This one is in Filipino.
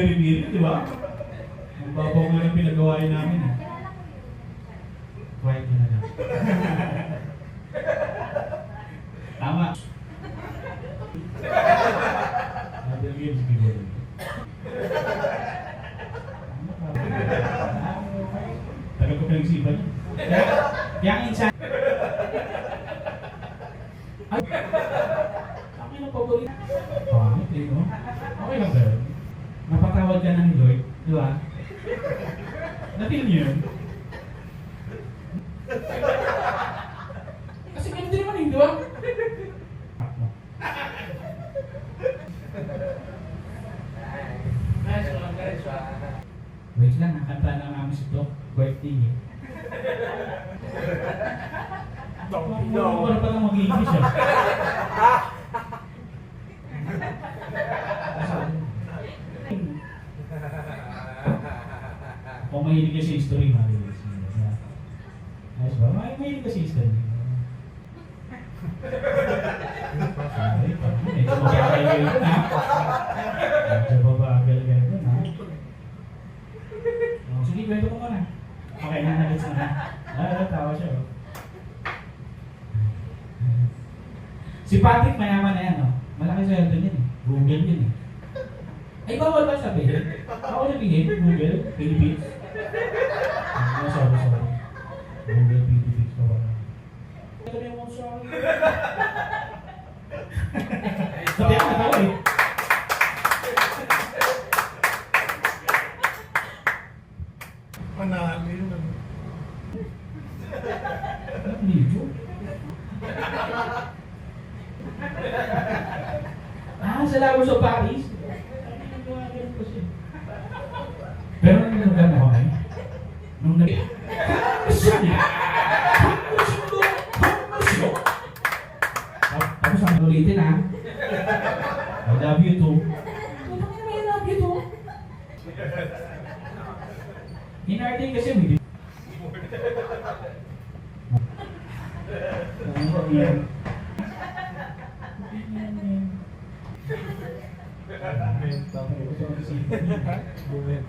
bumibiri, di ba? Ang babaw nga yung pinagawain namin. Quiet mo na lang. Tama. Other games, keyboard. Tagal ko pinag-isipan yun. Kaya ang insan... Ay! Akin ang paborito. Pangit eh, no? Okay lang ba yun? Napatawad ka na ni Lloyd, di ba? Natin yun. Kasi ganun din naman eh, di ba? Wait lang, nakanta na namin si Doc. Birthday eh. Ano para palang mag-iigis siya? Kung mahilig ka sa history, mahilig ka sa ayos ba? Mahilig ka sa history. Ay, medyo mabagal ka yun ha? Medyo mabagal ka yun ha? Sige, kwento ko muna. Okay na, nagets na. Tawa siya oh. Si Patrick mayaman na yan oh. Malaki sweldo niyan eh. Google yun eh. Ay, bawal ba sabihin? Bawal sabihin, Google, Philippines. Sorry. Google, Philippines, bawal. Ito na yung mga sorry. Sabi ako na eh. Panalo yun ano. Anong video? Sa Lagos o Paris? Pero nung nagano ako eh? Nung tapos ang ulitin ha? I love you too. I love you too. Hinartin kasi may Bumit.